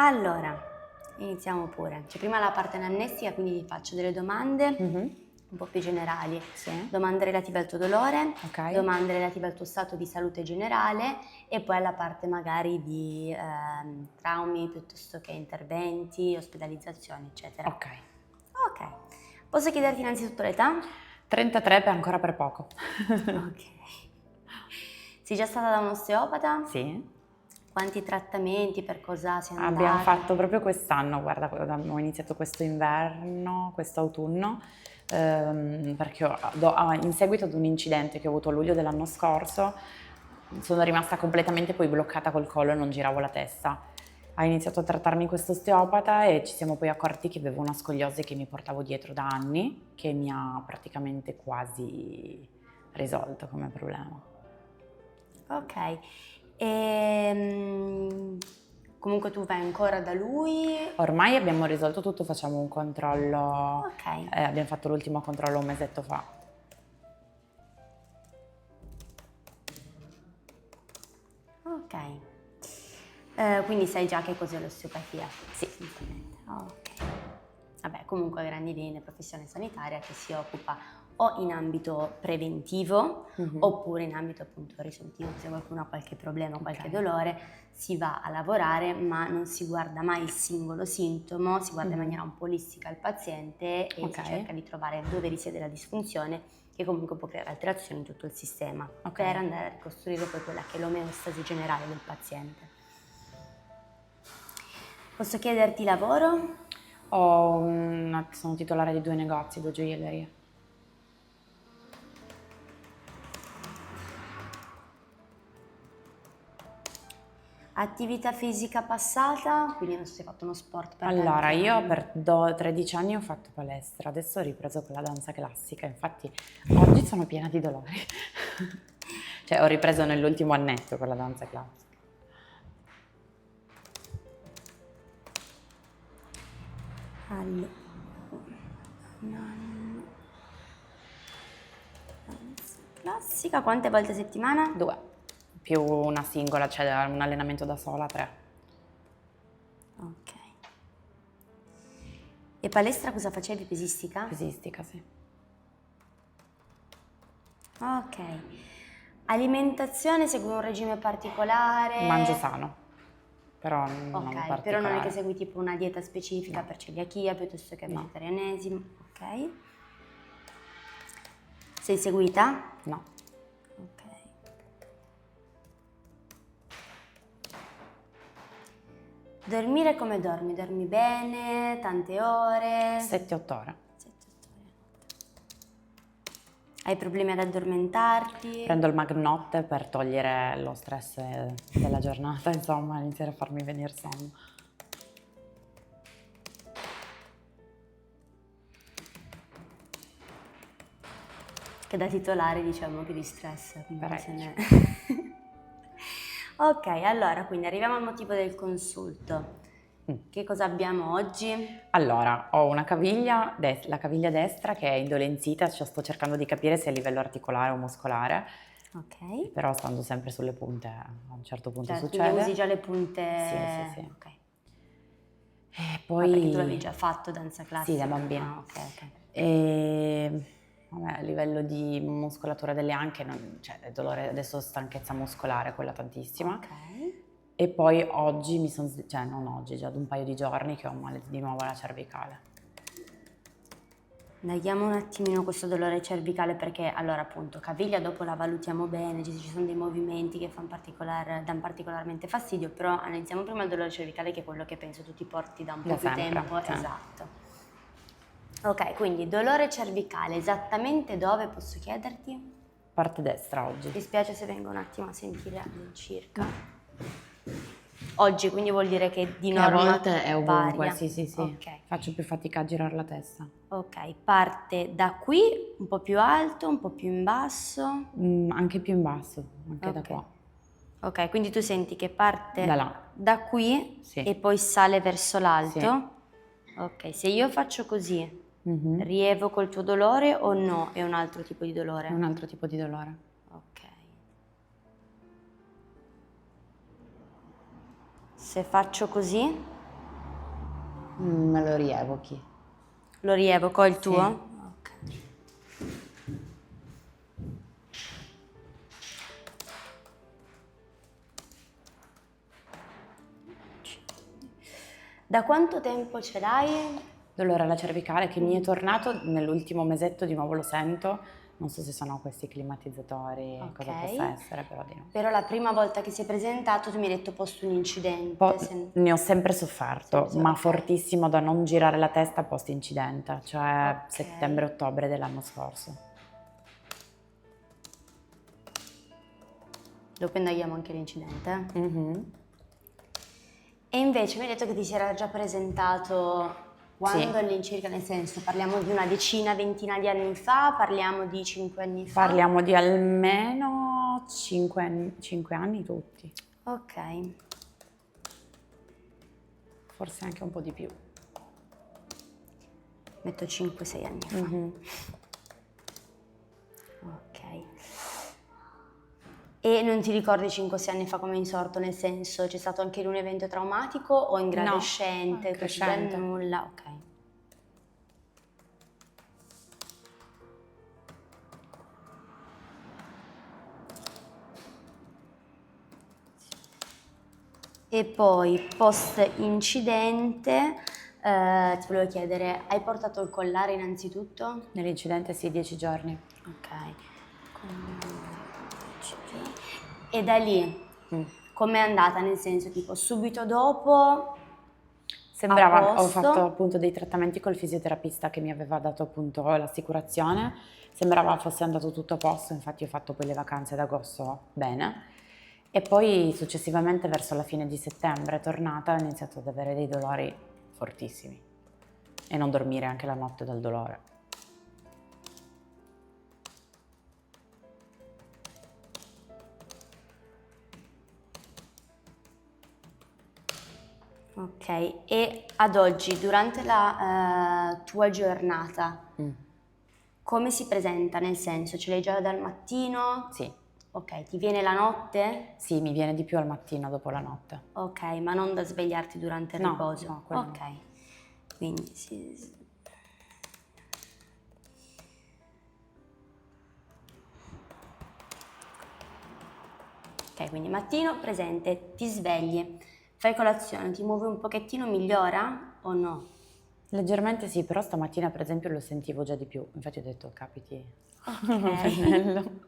Allora, iniziamo pure. C'è prima la parte anamnestica, quindi ti faccio delle domande un po' più generali. Sì. Domande relative al tuo dolore, Ok. domande relative al tuo stato di salute generale e poi alla parte magari di traumi piuttosto che interventi, ospedalizzazioni, eccetera. Ok. Ok. Posso chiederti innanzitutto l'età? 33 ancora per poco. Ok. Sei già stata da un osteopata? Sì. Quanti trattamenti, per cosa sei andata? Abbiamo fatto proprio quest'anno, guarda, abbiamo iniziato questo inverno, quest'autunno, perché in seguito ad un incidente che ho avuto a luglio dell'anno scorso, sono rimasta completamente poi bloccata col collo e non giravo la testa. Ha iniziato a trattarmi questo osteopata e ci siamo poi accorti che avevo una scoliosi che mi portavo dietro da anni, che mi ha praticamente quasi risolto come problema. Ok. Comunque tu vai ancora da lui? Ormai abbiamo risolto tutto, facciamo un controllo, Ok. abbiamo fatto l'ultimo controllo un mesetto fa. Ok. Quindi sai già che cos'è l'osteopatia? Sì. Ok. Vabbè, comunque a grandi linee, professione sanitaria che si occupa o in ambito preventivo oppure in ambito appunto risolutivo. Se qualcuno ha qualche problema, qualche dolore, si va a lavorare, ma non si guarda mai il singolo sintomo, si guarda in maniera un po' olistica il paziente e si cerca di trovare dove risiede la disfunzione, che comunque può creare alterazioni in tutto il sistema, per andare a ricostruire poi quella che è l'omeostasi generale del paziente. Posso chiederti lavoro? Sono titolare di 2 negozi, 2 gioiellerie. Attività fisica passata, quindi non so se hai fatto uno sport per tanti Allora, anni. io per 13 anni ho fatto palestra, adesso ho ripreso con la danza classica, infatti oggi sono piena di dolori. Cioè ho ripreso nell'ultimo annetto con la danza classica. Allora, danza classica, quante volte a settimana? 2, più una singola, cioè un allenamento da sola, 3. Ok. E palestra cosa facevi? Pesistica? Pesistica, sì. Ok. Alimentazione, segui un regime particolare? Mangio sano, però non particolare. Però non è che segui tipo una dieta specifica per celiachia piuttosto che vegetarianesimo. Ok. Sei seguita? No. Ok. Dormire come dormi? Dormi bene? Tante ore? 7-8 ore. 7-8 ore. Hai problemi ad addormentarti? Prendo il Magnotte per togliere lo stress della giornata, insomma, iniziare a farmi venire sonno. Che da titolare diciamo che di stress comunque se ne... Ok, allora quindi arriviamo al motivo del consulto. Che cosa abbiamo oggi? Allora, ho una caviglia, la caviglia destra che è indolenzita, cioè sto cercando di capire se è a livello articolare o muscolare. Ok. Però stando sempre sulle punte, a un certo punto Cioè, succede. quindi usi già le punte... Sì. Ok. E poi... Ma perché tu l'avevi già fatto danza classica? Sì, da bambina. Ah, ok. E vabbè, a livello di muscolatura delle anche, cioè dolore, adesso stanchezza muscolare, quella tantissima. Ok. E poi oggi cioè non oggi, già da un paio di giorni che ho male di nuovo alla cervicale. Neghiamo un attimino questo dolore cervicale perché allora appunto caviglia dopo la valutiamo bene, ci sono dei movimenti che danno particolarmente fastidio, però analizziamo prima il dolore cervicale che è quello che penso tu ti porti da un po' Da più sempre, tempo. sì. Esatto. Ok, quindi dolore cervicale, esattamente dove posso chiederti? Parte destra oggi. Mi dispiace se vengo un attimo a sentire all'incirca. Oggi, quindi vuol dire che di norma a volte è ovunque, varia. sì. Ok. Faccio più fatica a girare la testa. Ok, parte da qui, un po' più alto, un po' più in basso. Anche più in basso, anche da qua. Ok, quindi tu senti che parte Da là. da qui Sì. e poi sale verso l'alto? Sì. Ok, se io faccio così, rievoco il tuo dolore o no? È un altro tipo di dolore? È un altro tipo di dolore. Ok. Se faccio così? Me lo rievochi. Lo rievoco il Sì. tuo? Ok. Da quanto tempo ce l'hai? Dolore alla cervicale che mi è tornato nell'ultimo mesetto, di nuovo lo sento. Non so se sono questi climatizzatori, Ok. cosa possa essere, però di no. Però la prima volta che si è presentato tu mi hai detto post un incidente. Ne ho sempre sofferto, Sempre, ma ok. fortissimo da non girare la testa post incidente, cioè Ok. settembre-ottobre dell'anno scorso. Dopo indaghiamo anche l'incidente. Mhm. E invece mi hai detto che ti si era già presentato quando Sì. all'incirca, nel senso, parliamo di una decina, ventina di anni fa, parliamo di 5 anni fa? Parliamo di almeno 5 anni tutti, Ok, forse anche un po' di più. metto 5-6 anni fa. Mhm. Ok. E non ti ricordi 5-6 anni fa come è insorto, nel senso, c'è stato anche un evento traumatico o in gradescente, così da crescente. nulla? Ok. E poi post incidente, ti volevo chiedere, hai portato il collare innanzitutto? Nell'incidente sì, 10 giorni. Ok. E da lì, com'è andata? Nel senso, tipo, subito dopo, a Ho fatto posto? appunto dei trattamenti col fisioterapista che mi aveva dato appunto l'assicurazione, sembrava fosse andato tutto a posto, infatti ho fatto poi le vacanze d'agosto bene e poi successivamente verso la fine di settembre, tornata, ho iniziato ad avere dei dolori fortissimi e non dormire anche la notte dal dolore. Ok, e ad oggi, durante la tua giornata, come si presenta? Nel senso, ce l'hai già dal mattino? Sì, Ok, ti viene la notte? sì, mi viene di più al mattino dopo la notte. Ok, ma non da svegliarti durante il No, riposo? no, quello no. Ok, quindi sì. Ok, quindi mattino presente, ti svegli, fai colazione, ti muovi un pochettino, migliora o no? Leggermente sì, però stamattina per esempio lo sentivo già di più, infatti ho detto capiti Ok. un pennello.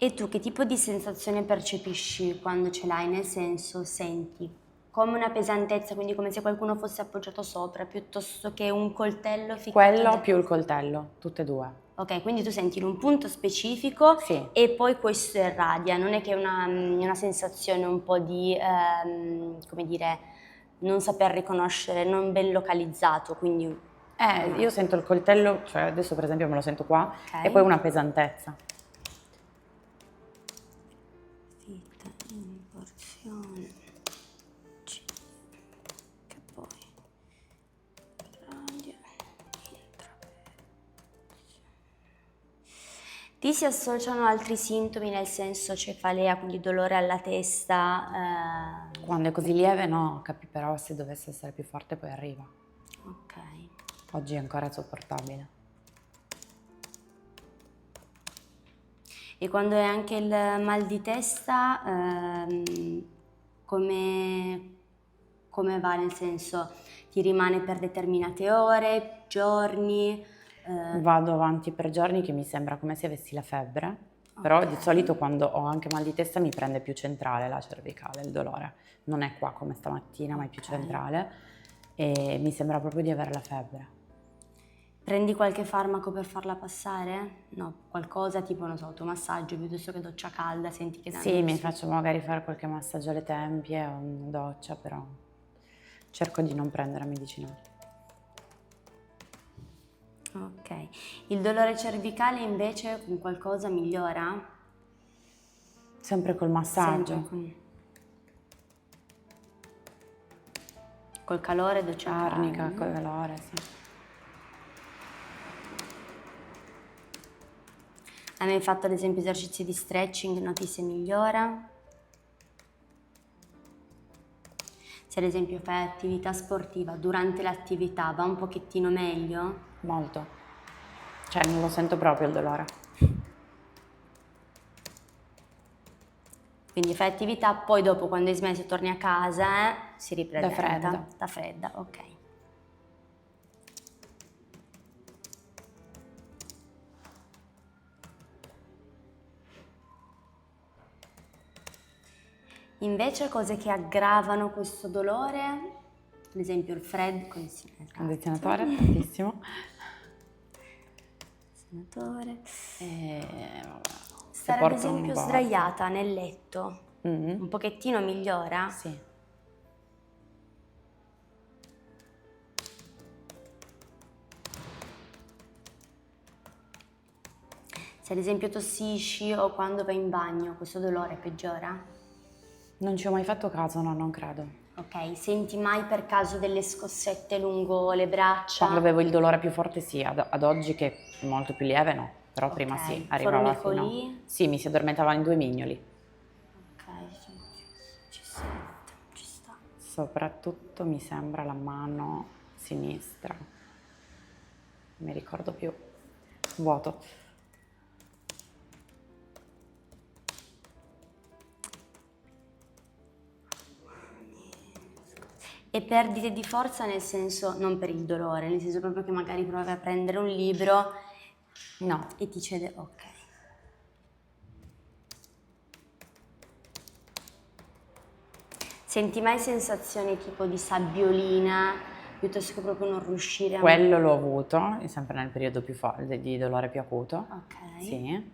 E tu che tipo di sensazione percepisci quando ce l'hai? Nel senso, senti come una pesantezza, quindi come se qualcuno fosse appoggiato sopra, piuttosto che un coltello ficcato Quello dentro? più il coltello, tutte e due. Ok, quindi tu senti in un punto specifico Sì. e poi questo irradia, non è che è una sensazione un po' di, come dire, non saper riconoscere, non ben localizzato, quindi... Io sento il coltello, cioè adesso per esempio me lo sento qua, Ok. e poi una pesantezza. Fitta in porzione C, che poi radio Ti si associano altri sintomi, nel senso cefalea, quindi dolore alla testa? Quando è così lieve no, però se dovesse essere più forte poi arriva. Ok. Oggi è ancora sopportabile. E quando è anche il mal di testa, come va? Nel senso, ti rimane per determinate ore, giorni? Vado avanti per giorni che mi sembra come se avessi la febbre, però di Ok. solito quando ho anche mal di testa mi prende più centrale la cervicale, il dolore. Non è qua come stamattina, ma è più Ok. centrale e mi sembra proprio di avere la febbre. Prendi qualche farmaco per farla passare? No, qualcosa tipo, non so, automassaggio piuttosto che doccia calda, senti che Sì, mi su. faccio magari fare qualche massaggio alle tempie o una doccia, però cerco di non prendere medicinali. Ok. Il dolore cervicale invece con qualcosa migliora? Sempre col massaggio. Sempre col calore, doccia Arnica, calda. col calore, sì. Hai mai fatto ad esempio esercizi di stretching, noti se migliora? Se ad esempio fai attività sportiva, durante l'attività va un pochettino meglio? Molto. Cioè non lo sento proprio il dolore. Quindi fai attività, poi dopo quando hai smesso torni a casa, si ripresenta. fredda. Da fredda, ok. Invece cose che aggravano questo dolore, ad esempio il freddo, Condizionatore, tantissimo. Condizionatore. Vabbè. Stare ad esempio sdraiata nel letto, Mm-hmm. un pochettino migliora? Sì. Se ad esempio tossisci o quando vai in bagno, questo dolore peggiora? Non ci ho mai fatto caso, no, non credo. Ok, senti mai per caso delle scossette lungo le braccia? Quando avevo il dolore più forte sì, ad oggi che è molto più lieve no, però Ok, prima sì, arrivava fino... formicolii? Sì, mi si addormentava in 2 mignoli. Ok, ci sta. Soprattutto mi sembra la mano sinistra. Non mi ricordo più. Vuoto. E perdite di forza nel senso, non per il dolore, nel senso proprio che magari provi a prendere un libro No. e ti cede, ok. Senti mai sensazioni tipo di sabbiolina, piuttosto che proprio non riuscire a... Quello l'ho avuto, sempre nel periodo più di dolore più acuto. Ok. Sì.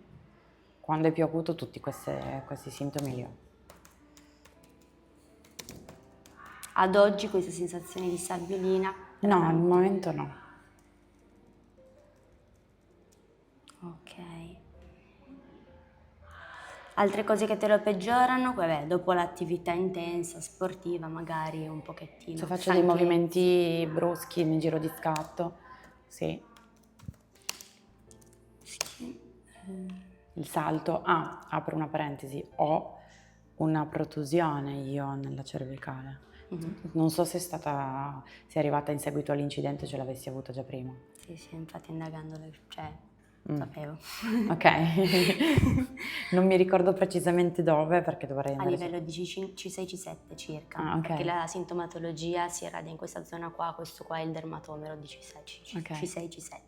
Quando è più acuto tutti questi sintomi li ho. Ad oggi questa sensazione di sabbiolina? No, al momento no. Ok. Altre cose che te lo peggiorano? Vabbè, dopo l'attività intensa, sportiva, magari un pochettino. Se faccio dei movimenti bruschi nel giro di scatto, sì. Il salto. Ah, apro una parentesi, ho una protusione io nella cervicale. Non so se è arrivata in seguito all'incidente o ce l'avessi avuta già prima. Sì, infatti indagando, cioè, sapevo. Ok, non mi ricordo precisamente dove perché dovrei A andare livello di C6-C7 circa, Ah, ok. perché la sintomatologia si irradia in questa zona qua, questo qua è il dermatomero di C6-C7,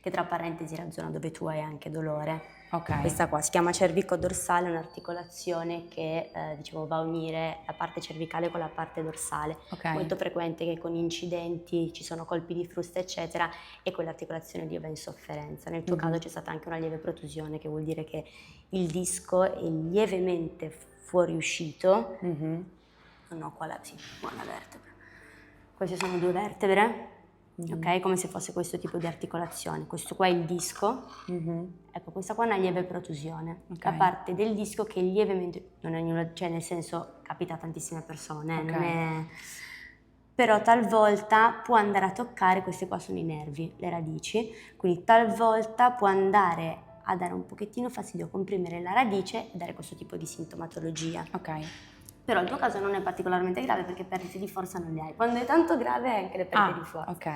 che tra parentesi è la zona dove tu hai anche dolore. Ok. Questa qua si chiama cervico dorsale, è un'articolazione che va a unire la parte cervicale con la parte dorsale. Ok. Molto frequente che con incidenti ci sono colpi di frusta eccetera e quell'articolazione lì va in sofferenza. Nel tuo caso c'è stata anche una lieve protusione, che vuol dire che il disco è lievemente fuoriuscito. No, qua sì, buona vertebra. Queste sono 2 vertebre, ok? Come se fosse questo tipo di articolazione. Questo qua è il disco. Ecco, questa qua è una lieve protusione. La parte del disco che è lievemente, non è nulla, cioè nel senso capita a tantissime persone, non è... Però talvolta può andare a toccare, questi qua sono i nervi, le radici, quindi talvolta può andare a dare un pochettino fastidio, comprimere la radice e dare questo tipo di sintomatologia. Ok. Però il tuo caso non è particolarmente grave perché perdite di forza non le hai. Quando è tanto grave hai anche le perdite di forza. Ok.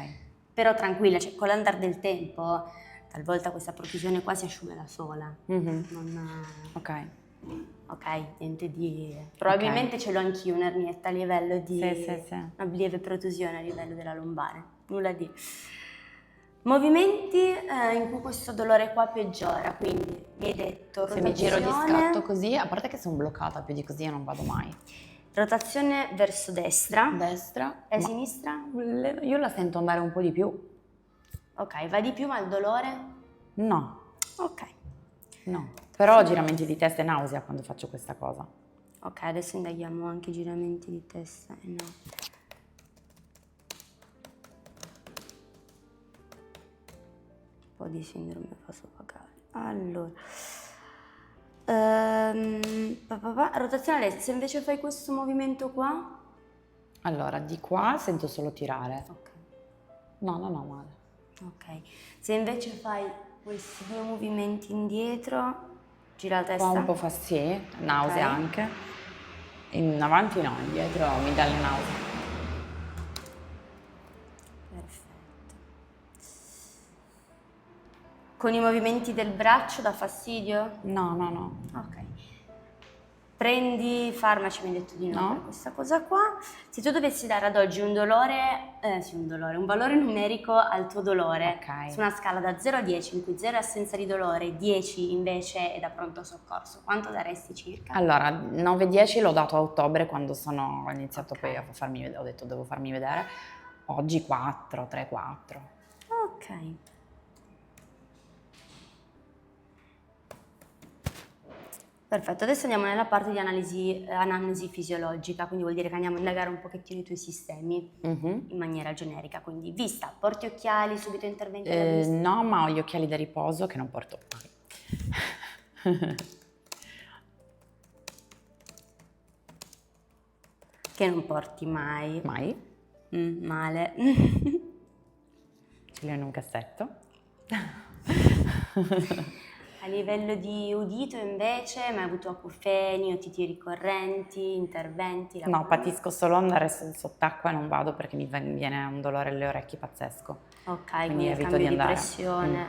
Però tranquilla, cioè con l'andare del tempo talvolta questa protusione qua si asciuga da sola. Ok. Ok, niente di... Probabilmente ce l'ho anch'io un'ernietta a livello di... Sì. Una lieve protusione a livello della lombare. Nulla di... Movimenti in cui questo dolore qua peggiora, quindi mi hai detto Se mi giro di rotazione, scatto così, a parte che sono bloccata, più di così io non vado mai. rotazione verso destra Destra. e sinistra? Io la sento andare un po' di più. Ok, va di più ma il dolore? No. Ok. No. Però giramenti di testa e nausea quando faccio questa cosa. Ok, adesso indaghiamo anche giramenti di testa e no. Un po' di sindrome vasovagale. Allora, rotazione a destra, se invece fai questo movimento qua? Allora, di qua sento solo tirare. Ok. No, non ho male. Ok, se invece fai questi 2 movimenti indietro, gira la Qua testa. un po' fa sì, nausea Ok. anche. In avanti no, indietro mi dà le nausea. Perfetto. Con i movimenti del braccio dà fastidio? No, no, no. Ok. Prendi farmaci, mi hai detto di no, No? per questa cosa qua. Se tu dovessi dare ad oggi un valore numerico al tuo dolore, Ok. su una scala da 0 a 10, in cui 0 è assenza di dolore, 10 invece è da pronto soccorso, quanto daresti circa? Allora, 9-10 l'ho dato a ottobre quando ho iniziato Ok. poi a farmi vedere, ho detto devo farmi vedere. Oggi 4, 3-4. Ok. Perfetto, adesso andiamo nella parte di anamnesi fisiologica, quindi vuol dire che andiamo a indagare un pochettino i tuoi sistemi in maniera generica, quindi vista, porti occhiali, subito interventi alla vista? No, ma ho gli occhiali da riposo che non porto mai. Che non porti mai. Mai? Male. Ce li ho in un cassetto. A livello di udito invece, mai avuto acufeni, otiti ricorrenti, interventi? No, patisco solo andare sott'acqua e non vado perché mi viene un dolore alle orecchie pazzesco. Ok, Quindi quindi il evito cambio di di andare. pressione.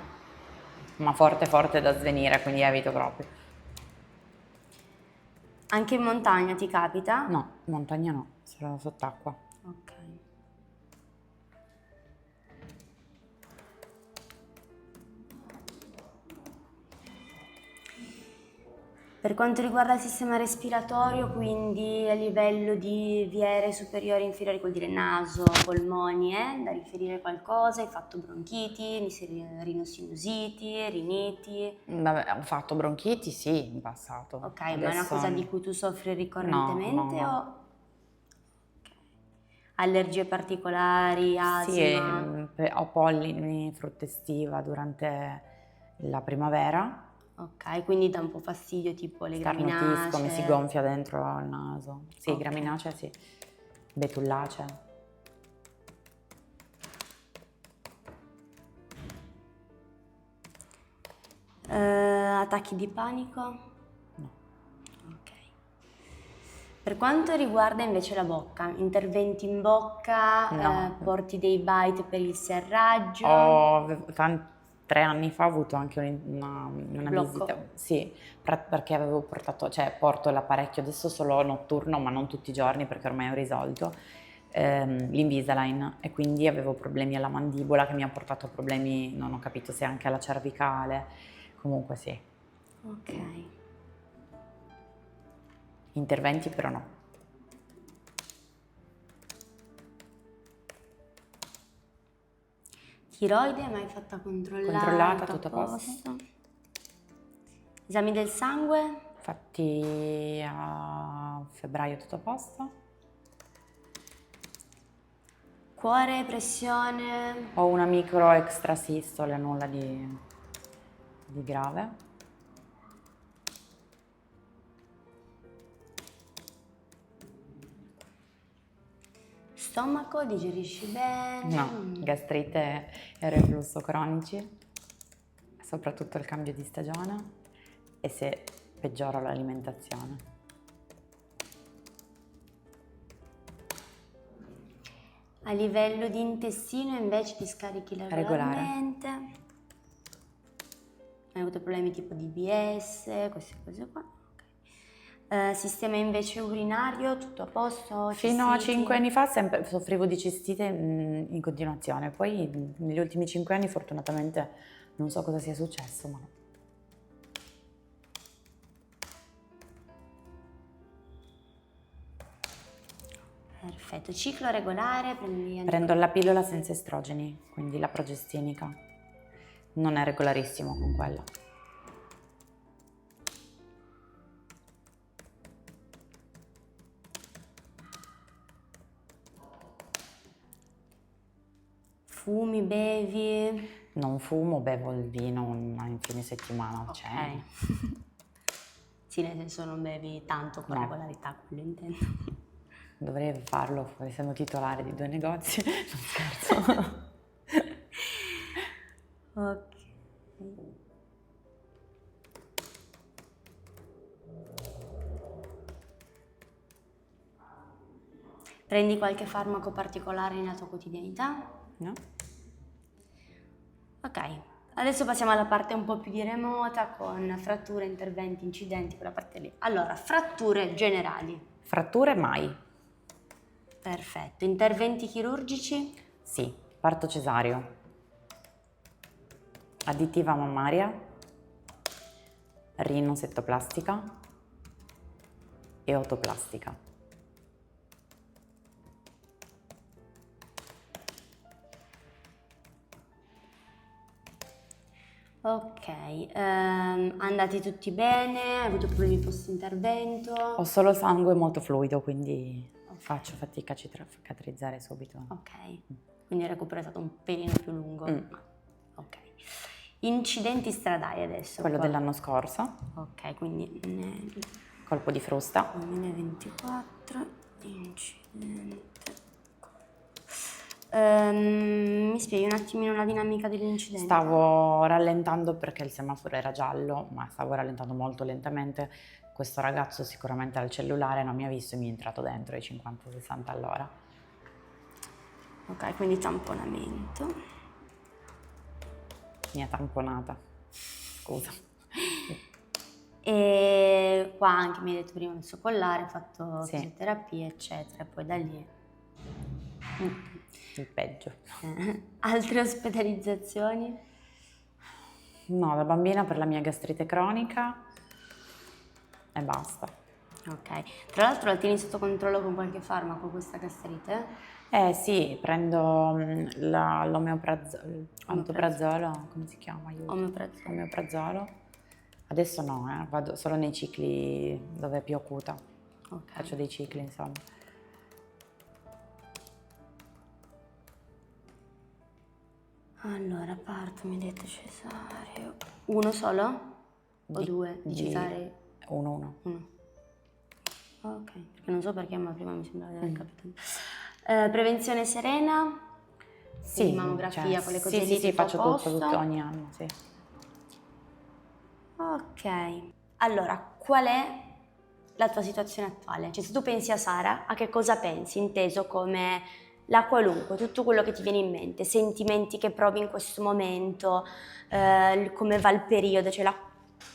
Ma forte forte da svenire, quindi evito proprio. Anche in montagna ti capita? No, in montagna no, solo sott'acqua. Ok. Per quanto riguarda il sistema respiratorio, quindi a livello di vie aeree superiori e inferiori, vuol dire naso, polmoni, da riferire qualcosa? Hai fatto bronchiti, rinosinusiti, riniti? Vabbè, ho fatto bronchiti, sì, in passato. Ok, ma è una Adesso cosa di cui tu soffri no, ricorrentemente no. o ok. Allergie particolari, Sì, asma? ho pollini, frutta estiva durante la primavera. Ok, quindi dà un po' fastidio tipo le Starnutisco, mi si graminacee. gonfia dentro il naso. Sì, Ok. graminacea, sì. Betullacea. Attacchi di panico? No. Ok. Per quanto riguarda invece la bocca, interventi in bocca, No. porti dei bite per il serraggio? 3 anni fa ho avuto anche una Blocco. visita, sì, perché avevo portato, cioè porto l'apparecchio adesso solo notturno, ma non tutti i giorni perché ormai ho risolto, l'Invisalign, e quindi avevo problemi alla mandibola che mi ha portato a problemi, non ho capito se anche alla cervicale, comunque sì, Ok. interventi però no. Tiroide mai fatta controllare? Controllata, tutto a posto. Esami del sangue? Fatti a febbraio tutto a posto. Cuore, pressione? Ho una micro extrasistole, nulla di grave. Stomaco, digerisci bene? No, gastrite e reflusso cronici, soprattutto il cambio di stagione e se peggiora l'alimentazione. A livello di intestino invece ti scarichi regolarmente? Hai avuto problemi tipo di IBS, queste cose qua? Ok. Sistema invece urinario, tutto a posto? Fino a Cistiti? 5 anni fa soffrivo di cistite in continuazione, poi negli ultimi 5 anni fortunatamente non so cosa sia successo, ma no. Perfetto, ciclo regolare, Prendo la pillola senza estrogeni, quindi la progestenica. Non è regolarissimo con quella. Fumi, bevi? Non fumo, bevo il vino in fine settimana, Ok. cena. Sì, nel senso non bevi tanto con No. regolarità, quello intendo. Dovrei farlo, essendo titolare di 2 negozi, non scherzo. Ok. Prendi qualche farmaco particolare nella tua quotidianità? No? Ok, adesso passiamo alla parte un po' più di remota con fratture, interventi, incidenti, quella parte lì. Allora, fratture generali. Fratture mai. Perfetto. Interventi chirurgici? Sì. Parto cesareo. Additiva mammaria. Rinosettoplastica e otoplastica. Ok, andati tutti bene? Hai avuto problemi post-intervento? Ho solo sangue molto fluido, quindi faccio fatica a cicatrizzare subito. Ok, quindi il recupero è stato un pelino più lungo. Ok. Incidenti stradali adesso. Quello qua. dell'anno scorso, Ok, quindi colpo di frusta. 2024, incidente. Mi spieghi un attimino la dinamica dell'incidente? Stavo rallentando perché il semaforo era giallo, ma stavo rallentando molto lentamente. Questo ragazzo sicuramente al cellulare non mi ha visto e mi è entrato dentro ai 50-60 all'ora. Ok, quindi tamponamento. Mi ha tamponata. Scusa. E qua anche mi hai detto prima messo collare, hai fatto Sì. fisioterapia, eccetera, e poi da lì. Il peggio. Altre ospedalizzazioni? No, da bambina per la mia gastrite cronica e basta. Ok, tra l'altro la tieni sotto controllo con qualche farmaco questa gastrite? Sì, prendo l'omeprazolo, come si chiama? Aiuto. Omeprazolo. Omeprazolo. Adesso no, vado solo nei cicli dove è più acuta. Ok. Faccio dei cicli, insomma. Allora, parto, mi hai detto cesareo. Uno solo? O due? Di cesarei? Uno. Uno. Ok, perché non so perché, ma prima mi sembrava di aver capito. Prevenzione serena? Sì, Quindi mammografia, quelle cose lì, sì, tutto a faccio posto? tutto ogni anno, sì. Ok, allora, qual è la tua situazione attuale? Cioè, se tu pensi a Sara, a che cosa pensi? Inteso come la qualunque, tutto quello che ti viene in mente, sentimenti che provi in questo momento, come va il periodo, cioè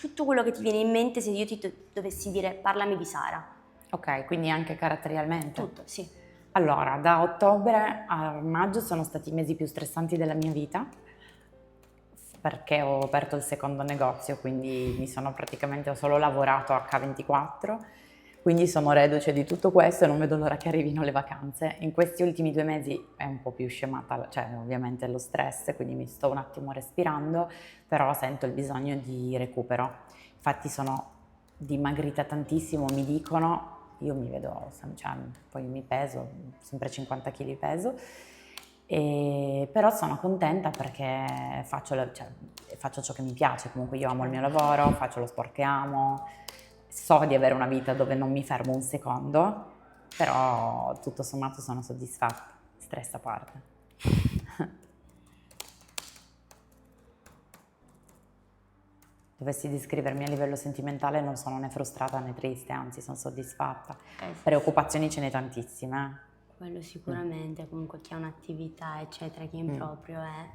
tutto quello che ti viene in mente se io ti dovessi dire parlami di Sara. Ok, quindi anche caratterialmente. Tutto, sì. Allora, da ottobre a maggio sono stati i mesi più stressanti della mia vita perché ho aperto il secondo negozio, quindi ho solo lavorato H24, quindi sono reduce di tutto questo e non vedo l'ora che arrivino le vacanze. In questi ultimi 2 mesi è un po' più scemata, cioè ovviamente lo stress, quindi mi sto un attimo respirando, però sento il bisogno di recupero. Infatti sono dimagrita tantissimo, mi dicono. Io mi vedo, cioè, poi mi peso, sempre 50 kg peso, però sono contenta perché faccio ciò che mi piace, comunque io amo il mio lavoro, faccio lo sport che amo, so di avere una vita dove non mi fermo un secondo, però tutto sommato sono soddisfatta, stress a parte. Dovessi descrivermi a livello sentimentale non sono né frustrata né triste, anzi sono soddisfatta. Preoccupazioni ce ne tantissime. Quello sicuramente, comunque chi ha un'attività eccetera, chi in proprio è,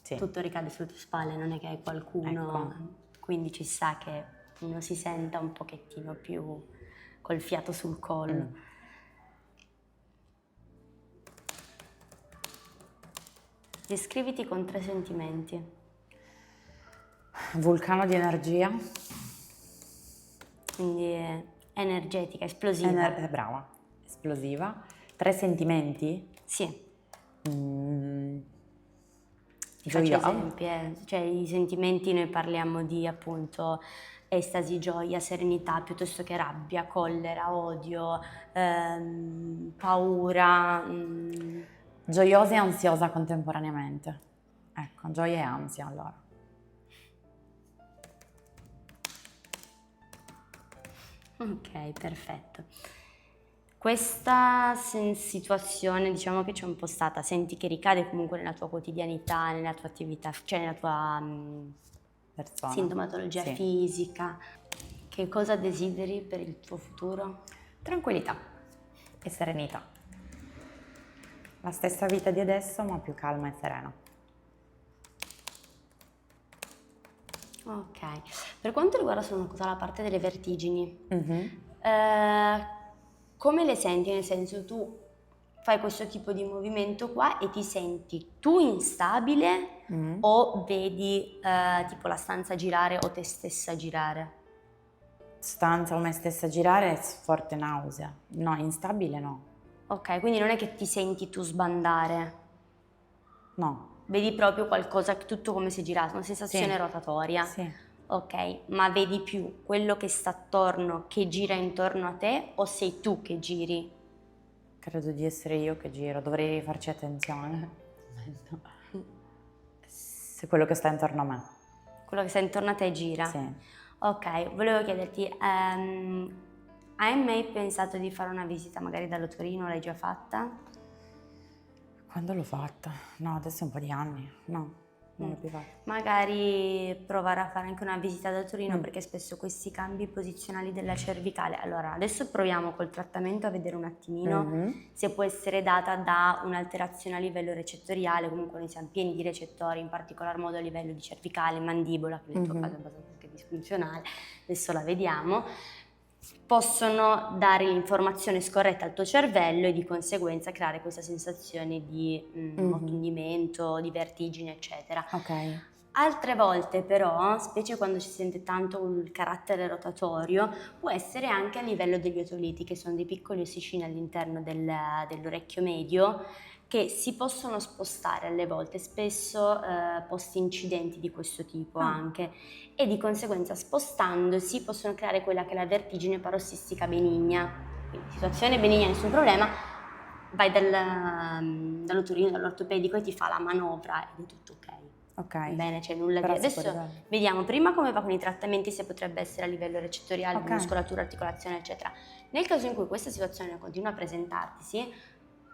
Sì. tutto ricade sulle tue spalle, non è che hai qualcuno, quindi ci sta che uno si senta un pochettino più col fiato sul collo. Descriviti con 3 sentimenti. Vulcano di energia. Quindi è energetica, esplosiva. Brava, esplosiva. 3 sentimenti? Sì. Ti faccio Gioiosa. esempi, cioè i sentimenti noi parliamo di appunto estasi, gioia, serenità, piuttosto che rabbia, collera, odio, paura. Gioiosa e ansiosa contemporaneamente. Ecco, gioia e ansia allora. Ok, perfetto. Questa situazione, diciamo che c'è un po' stata, senti che ricade comunque nella tua quotidianità, nella tua attività, cioè nella tua persona. Sintomatologia Sì. fisica. Che cosa desideri per il tuo futuro? Tranquillità e serenità. La stessa vita di adesso, ma più calma e serena. Ok. Per quanto riguarda solo una cosa, la parte delle vertigini, Mhm. come le senti? Nel senso, tu fai questo tipo di movimento qua e ti senti tu instabile o vedi tipo la stanza girare o te stessa girare? Stanza o me stessa girare, forte nausea. No, instabile no. Ok, quindi non è che ti senti tu sbandare, No. vedi proprio qualcosa, tutto come se girasse, una sensazione Sì. rotatoria. Sì. Ok, ma vedi più quello che sta attorno, che gira intorno a te o sei tu che giri? Credo di essere io che giro, dovrei farci attenzione. Se quello che sta intorno a me. Quello che sta intorno a te gira? Sì. Ok, volevo chiederti, hai mai pensato di fare una visita magari dall'otorino? L'hai già fatta? Quando l'ho fatta? No, adesso è un po' di anni. No, non l'ho più fatta. Magari provare a fare anche una visita da Torino perché spesso questi cambi posizionali della cervicale. Allora, adesso proviamo col trattamento a vedere un attimino se può essere data da un'alterazione a livello recettoriale. Comunque noi siamo pieni di recettori, in particolar modo a livello di cervicale, mandibola, che nel tuo caso è abbastanza anche disfunzionale. Adesso la vediamo. Possono dare l'informazione scorretta al tuo cervello e di conseguenza creare questa sensazione di ottundimento, di vertigine, eccetera. Ok. Altre volte però, specie quando si sente tanto il carattere rotatorio, può essere anche a livello degli otoliti, che sono dei piccoli ossicini all'interno dell'orecchio medio, che si possono spostare alle volte, spesso post incidenti di questo tipo anche, e di conseguenza spostandosi possono creare quella che è la vertigine parossistica benigna. Quindi situazione benigna, nessun problema, vai dall'otorino, dall'ortopedico e ti fa la manovra ed è tutto ok. Ok. Bene, c'è nulla di... Però si può Adesso risolvere. vediamo prima come va con i trattamenti, se potrebbe essere a livello recettoriale, Ok. muscolatura, articolazione, eccetera. Nel caso in cui questa situazione continua a presentartisi,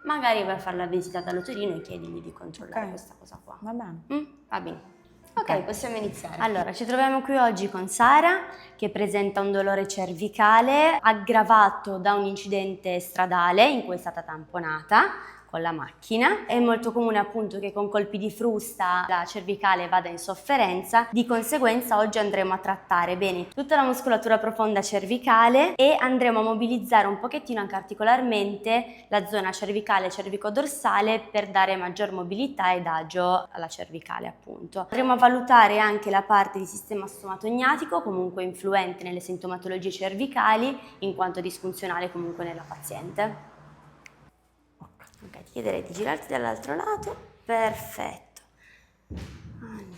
magari vai a fare la visita dall'otorino e chiedigli di controllare Ok. questa cosa qua. Va bene. Va bene. Ok. Ok, possiamo iniziare. Allora, ci troviamo qui oggi con Sara che presenta un dolore cervicale aggravato da un incidente stradale in cui è stata tamponata con la macchina. È molto comune appunto che con colpi di frusta la cervicale vada in sofferenza, di conseguenza oggi andremo a trattare bene tutta la muscolatura profonda cervicale e andremo a mobilizzare un pochettino anche articolarmente la zona cervicale cervicodorsale per dare maggior mobilità ed agio alla cervicale appunto. Andremo a valutare anche la parte di sistema stomatognatico, comunque influente nelle sintomatologie cervicali in quanto disfunzionale comunque nella paziente. Ok, ti chiederei di girarti dall'altro lato. Perfetto. Allora.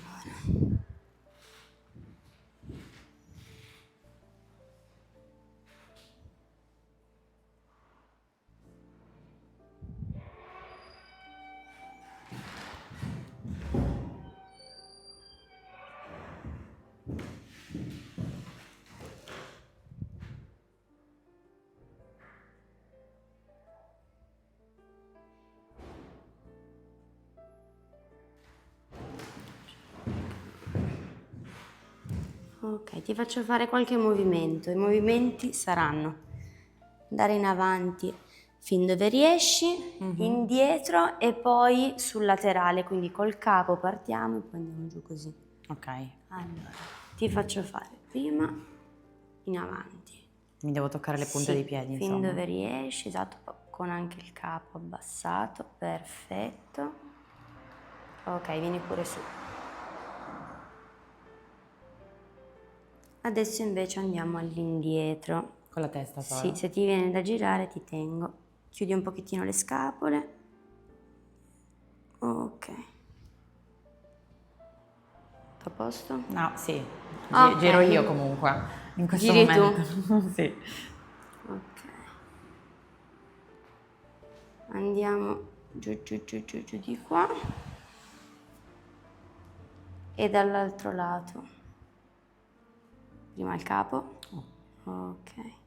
Ok, ti faccio fare qualche movimento. I movimenti saranno andare in avanti fin dove riesci, indietro e poi sul laterale, quindi col capo partiamo e poi andiamo giù così. Ok. Allora, ti faccio fare prima in avanti. Mi devo toccare le punte dei piedi, fin insomma. dove riesci, esatto, con anche il capo abbassato, perfetto. Ok, vieni pure su. Adesso invece andiamo all'indietro. Con la testa solo. Sì, se ti viene da girare ti tengo. Chiudi un pochettino le scapole. Ok. Tutto a posto? No, sì. Ok. Giro io comunque. In questo Giri momento. Sì. Ok. Andiamo giù, giù, giù, giù, giù di qua. E dall'altro lato. Prima il capo. Ok.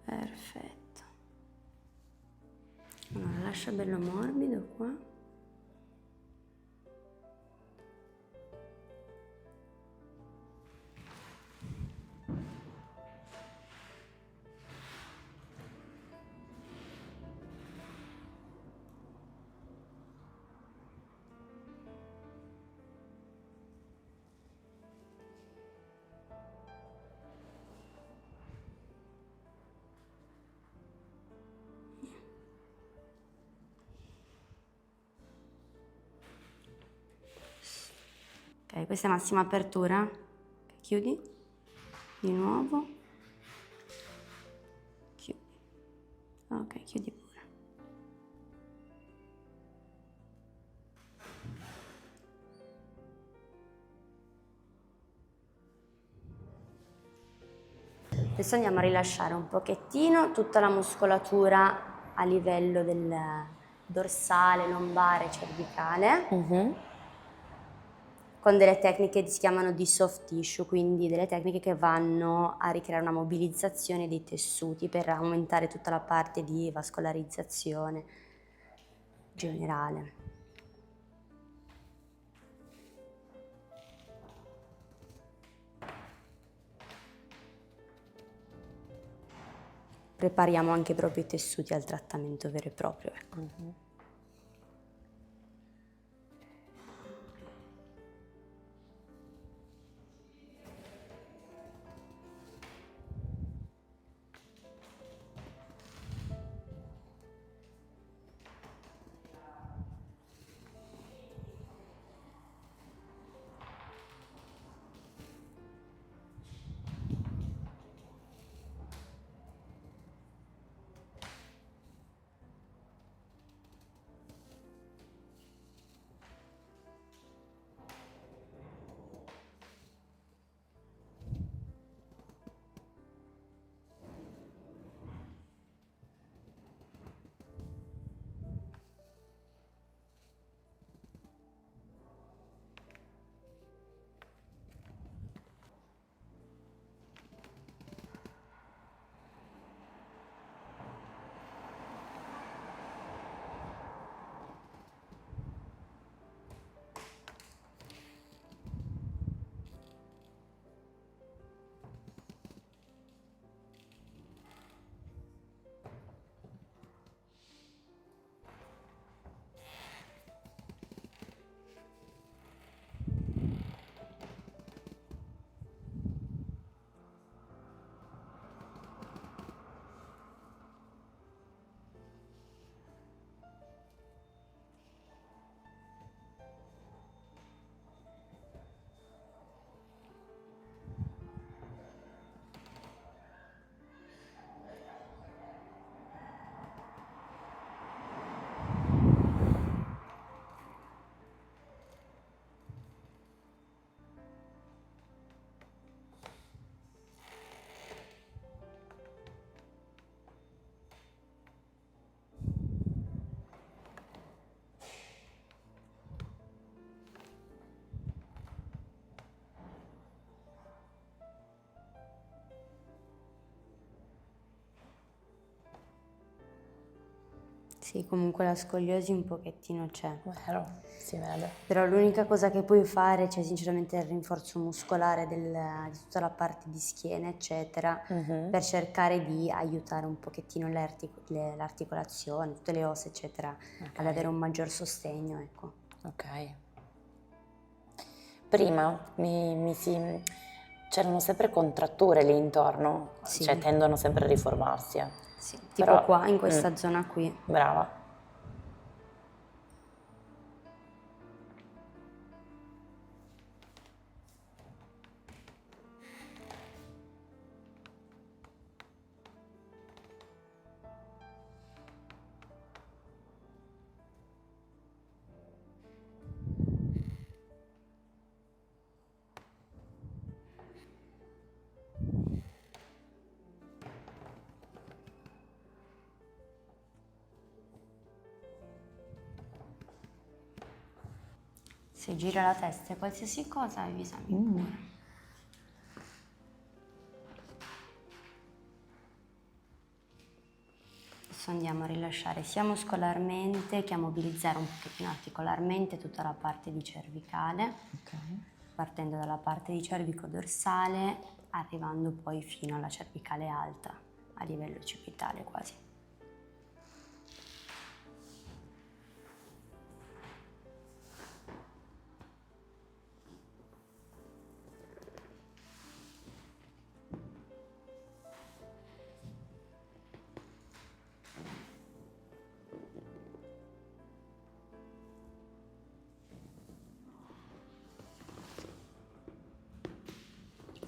Perfetto. Allora, lascia bello morbido qua. Ok, questa è massima apertura. Ok, chiudi. Di nuovo. Chiudi. Ok, chiudi pure. Adesso andiamo a rilasciare un pochettino tutta la muscolatura a livello del dorsale, lombare, cervicale, con delle tecniche che si chiamano di soft tissue, quindi delle tecniche che vanno a ricreare una mobilizzazione dei tessuti per aumentare tutta la parte di vascolarizzazione generale. Prepariamo anche proprio i tessuti al trattamento vero e proprio, ecco. Sì, comunque la scoliosi un pochettino c'è. Vero, si vede. Però l'unica cosa che puoi fare, cioè sinceramente il rinforzo muscolare di tutta la parte di schiena, eccetera, per cercare di aiutare un pochettino l'articolazione, tutte le ossa, eccetera, ad avere un maggior sostegno, ecco. Ok. Prima c'erano sempre contratture lì intorno, Sì. cioè tendono sempre a riformarsi. Sì, tipo Però- qua, in questa zona qui. Brava. Se gira la testa e qualsiasi cosa, avvisami pure. Adesso andiamo a rilasciare sia muscolarmente che a mobilizzare un pochettino articolarmente tutta la parte di cervicale, partendo dalla parte di cervico dorsale, arrivando poi fino alla cervicale alta, a livello occipitale quasi.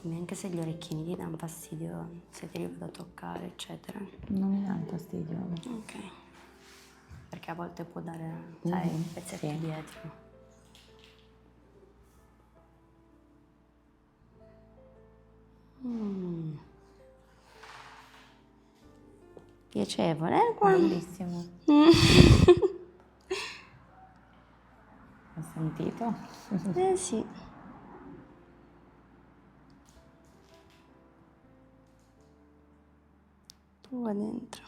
Neanche se gli orecchini ti danno fastidio, se ti li vado a toccare, eccetera. Non mi dà fastidio. Ok. Perché a volte può dare, sai, Mhm, pezzetti sì. dietro. Mm. Piacevole, qua. Bellissimo. Hai sentito? Eh sì. Tu qua dentro.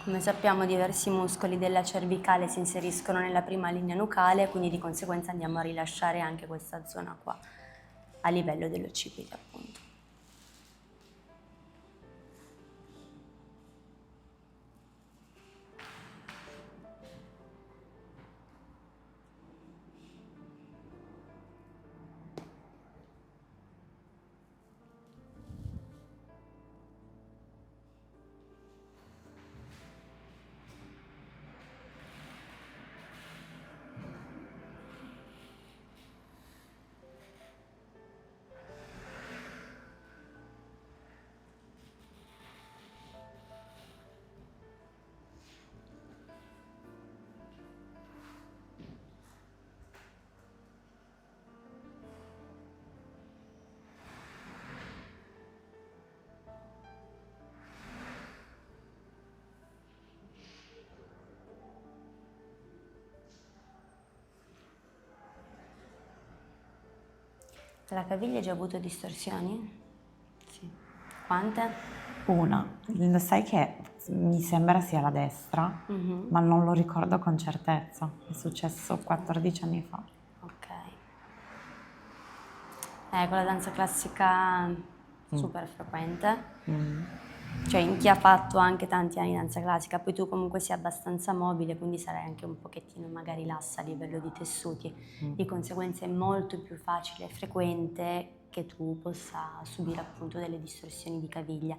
Come sappiamo, diversi muscoli della cervicale si inseriscono nella prima linea nucale, quindi di conseguenza andiamo a rilasciare anche questa zona qua, a livello dell'occipite, appunto. La caviglia ha già avuto distorsioni? Sì. Quante? Una, sai che mi sembra sia la destra, Mhm. ma non lo ricordo con certezza. È successo 14 anni fa. Ok. Con la danza classica super frequente. Mm. Cioè in chi ha fatto anche tanti anni di danza classica, poi tu comunque sei abbastanza mobile, quindi sarai anche un pochettino magari lassa a livello di tessuti, di conseguenza è molto più facile e frequente che tu possa subire appunto delle distorsioni di caviglia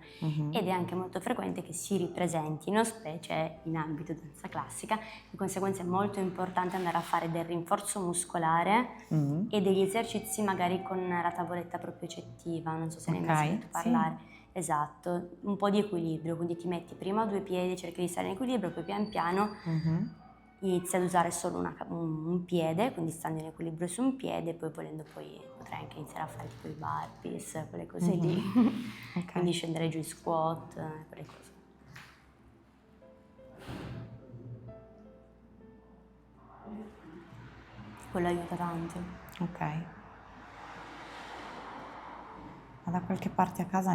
ed è anche molto frequente che si ripresentino, specie in ambito danza classica, di conseguenza è molto importante andare a fare del rinforzo muscolare e degli esercizi magari con la tavoletta propriocettiva, non so se ne hai mai Ok, sentito sì. parlare. Esatto, un po' di equilibrio, quindi ti metti prima a due piedi, cerchi di stare in equilibrio, poi pian piano inizi ad usare solo un piede, quindi stando in equilibrio su un piede, poi volendo poi potrai anche iniziare a fare tipo i burpees, quelle cose lì, Ok. quindi scendere giù i squat, quelle cose. Quello aiuta tanto. Ok. Ma da qualche parte a casa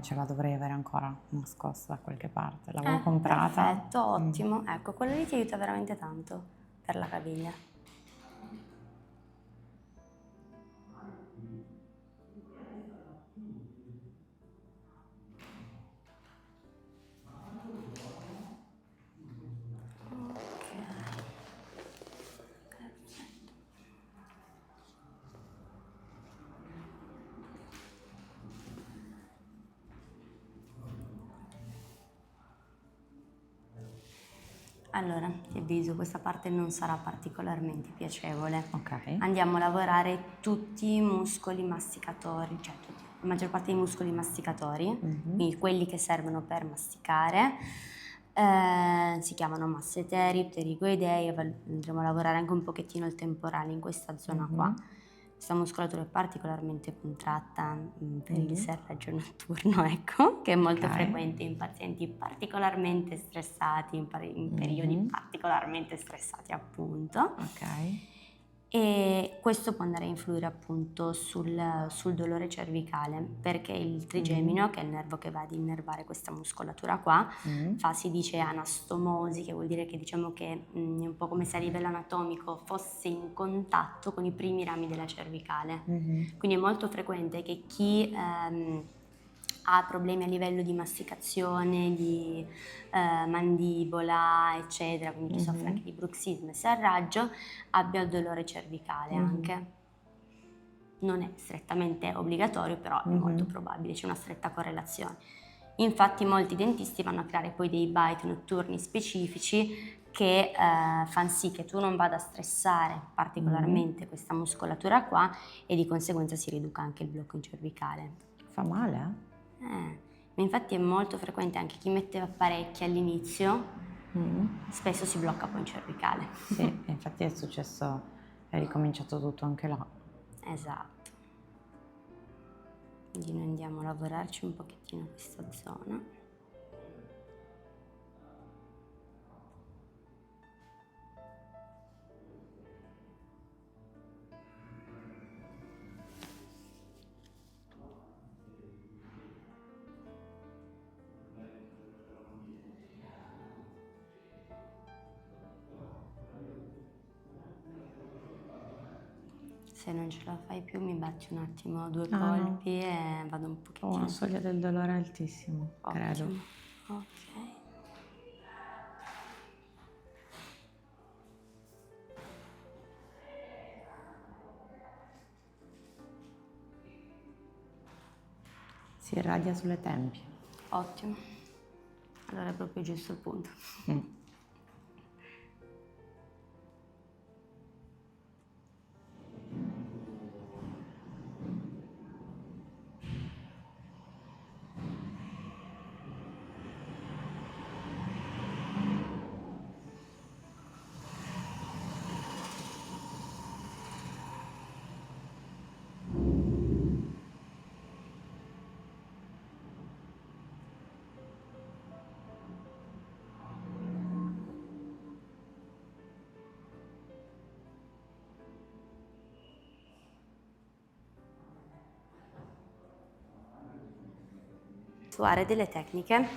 ce la dovrei avere ancora nascosta da qualche parte. L'avevo comprata. Perfetto, ottimo. Ecco, quello lì ti aiuta veramente tanto per la caviglia. Allora, ti avviso, questa parte non sarà particolarmente piacevole. Ok. Andiamo a lavorare tutti i muscoli masticatori, cioè la maggior parte dei muscoli masticatori, quindi quelli che servono per masticare. Si chiamano masseteri, pterigoidei, andremo a lavorare anche un pochettino il temporale in questa zona qua. Questa muscolatura è particolarmente contratta per il serraggio notturno, ecco, che è molto Ok. frequente in pazienti particolarmente stressati, in periodi particolarmente stressati appunto. Ok. E questo può andare a influire appunto sul dolore cervicale, perché il trigemino, che è il nervo che va ad innervare questa muscolatura qua, fa, si dice, anastomosi, che vuol dire che diciamo che è un po' come se a livello anatomico fosse in contatto con i primi rami della cervicale. Quindi è molto frequente che chi ha problemi a livello di masticazione, di mandibola, eccetera, quindi chi soffre anche di bruxismo e serraggio, abbia il dolore cervicale anche. Non è strettamente obbligatorio, però è molto probabile, c'è una stretta correlazione. Infatti molti dentisti vanno a creare poi dei bite notturni specifici che fanno sì che tu non vada a stressare particolarmente questa muscolatura qua e di conseguenza si riduca anche il blocco in cervicale. Fa male? Ma infatti è molto frequente anche chi metteva apparecchi all'inizio, spesso si blocca poi in cervicale. Sì, infatti è successo, è ricominciato tutto anche là. Esatto. Quindi noi andiamo a lavorarci un pochettino questa zona. Se non ce la fai più mi batti un attimo due colpi e vado un pochettino. Ho una soglia del dolore altissimo, credo. Ottimo. Ok. Si irradia sulle tempie. Ottimo. Allora è proprio giusto il punto. Attuare delle tecniche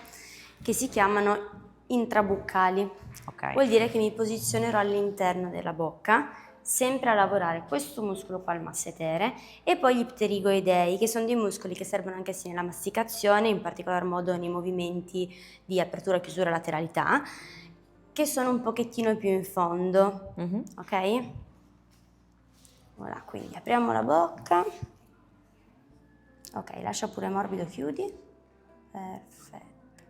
che si chiamano intrabuccali. Ok. Vuol dire che mi posizionerò all'interno della bocca, sempre a lavorare questo muscolo qua, il massetere, e poi gli pterigoidei, che sono dei muscoli che servono anche sì nella masticazione, in particolar modo nei movimenti di apertura e chiusura lateralità, che sono un pochettino più in fondo, ok? Voilà, quindi apriamo la bocca, ok, lascia pure morbido, chiudi. Perfetto.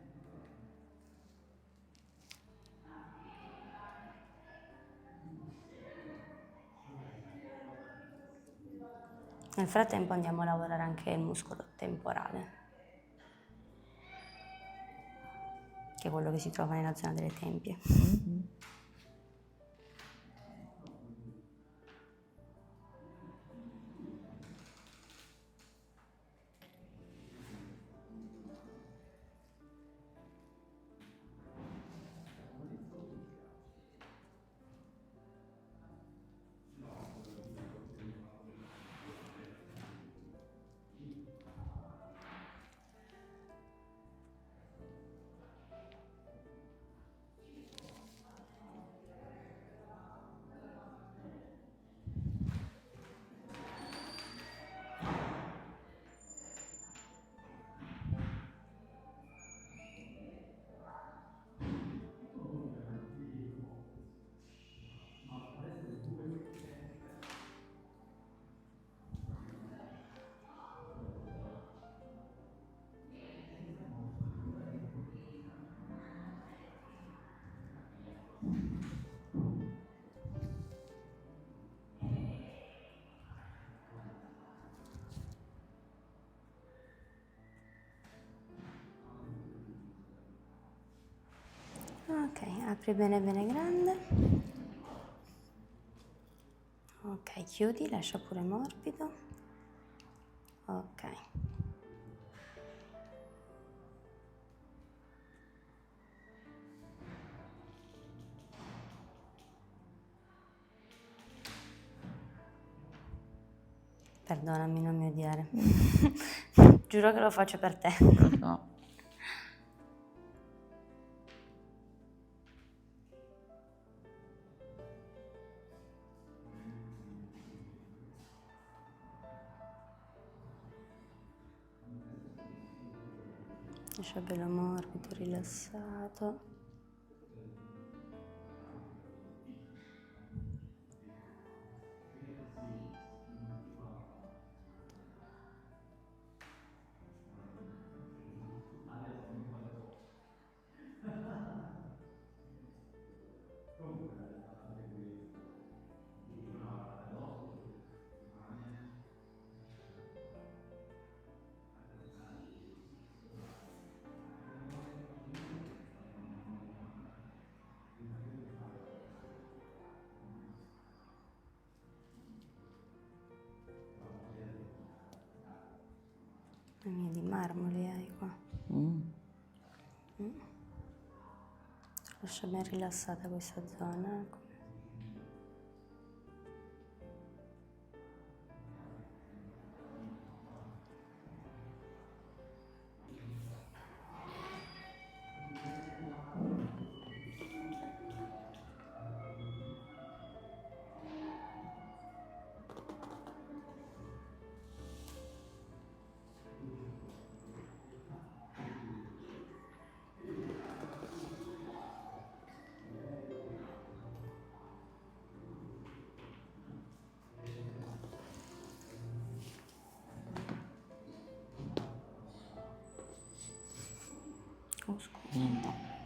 Nel frattempo andiamo a lavorare anche il muscolo temporale, che è quello che si trova nella zona delle tempie. Ok, apri bene bene grande. Ok, chiudi, lascia pure morbido. Ok. Perdonami, non mi odiare. Giuro che lo faccio per te. No. Lascia bello morbido, rilassato. La mia di marmoli hai qua. Lascia ben rilassata questa zona. Oh, scusa. Niente.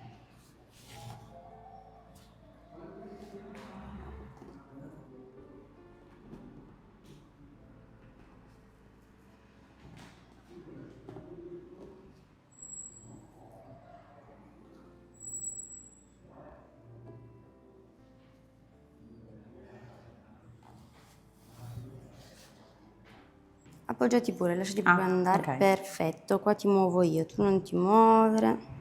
Appoggiati pure, lasciati proprio andare. Ok. Perfetto, qua ti muovo io, tu non ti muovere.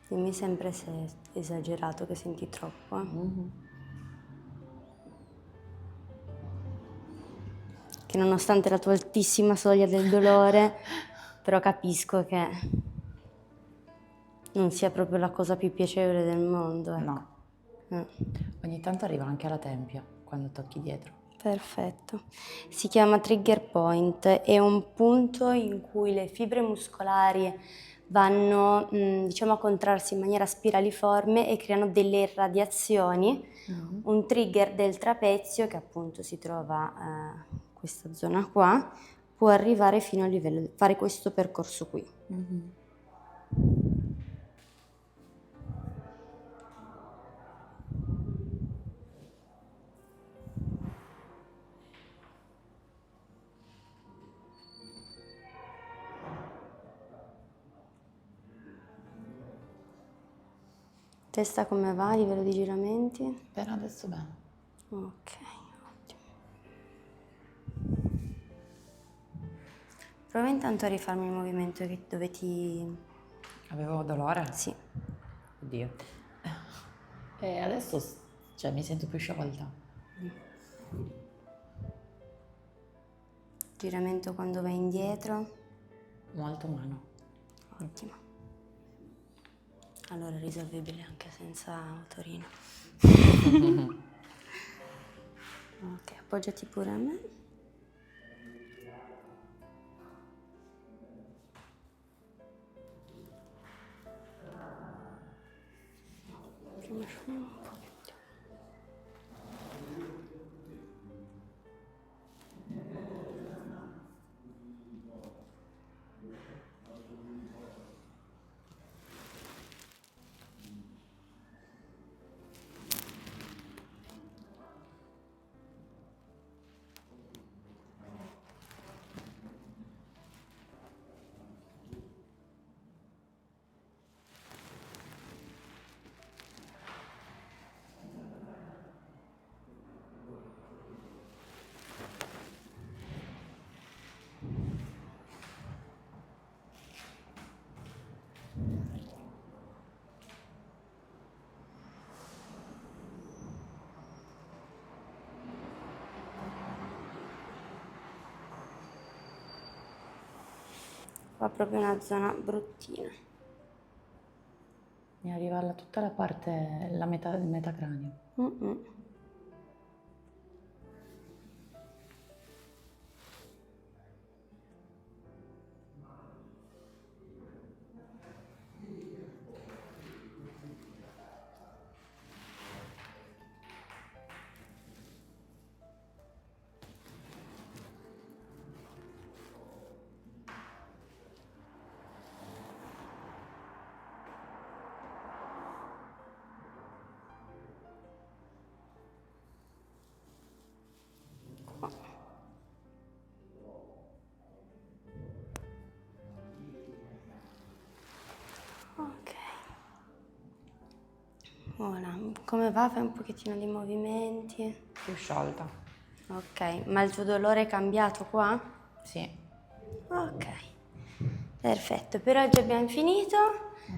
Dimmi sempre se è esagerato, che senti troppo. Che nonostante la tua altissima soglia del dolore, però capisco che non sia proprio la cosa più piacevole del mondo. Ecco. No. Ogni tanto arriva anche alla tempia quando tocchi dietro. Perfetto. Si chiama trigger point, è un punto in cui le fibre muscolari vanno diciamo a contrarsi in maniera spiraliforme e creano delle irradiazioni. Un trigger del trapezio, che appunto si trova in questa zona qua, può arrivare fino al livello, fare questo percorso qui. Testa come va a livello di giramenti? Per adesso bene. Ok, ottimo. Prova intanto a rifarmi il movimento dove ti... Avevo dolore? Sì. Oddio. E adesso cioè, mi sento più sciolta. Giramento quando vai indietro. Molto umano. Ottimo. Allora è risolvibile anche senza otorino. Ok, appoggiati pure a me. Prima sciogli un pochettino. Fa proprio una zona bruttina. Mi arriva tutta la parte, la metà del metacranio. Ok. Ora, come va? Fai un pochettino di movimenti. Più sciolta. Ok, ma il tuo dolore è cambiato qua? Sì. Ok, perfetto. Per oggi abbiamo finito,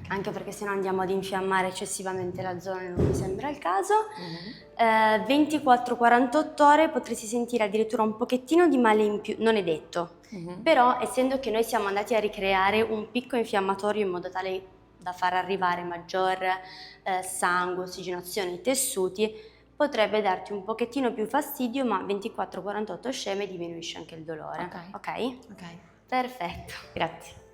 anche perché sennò andiamo ad infiammare eccessivamente la zona e non mi sembra il caso. 24-48 ore potresti sentire addirittura un pochettino di male in più, non è detto. Però essendo che noi siamo andati a ricreare un picco infiammatorio in modo tale da far arrivare maggior sangue, ossigenazione ai tessuti, potrebbe darti un pochettino più fastidio, ma 24-48 sceme diminuisce anche il dolore. Ok. Ok? Ok. Perfetto. Grazie.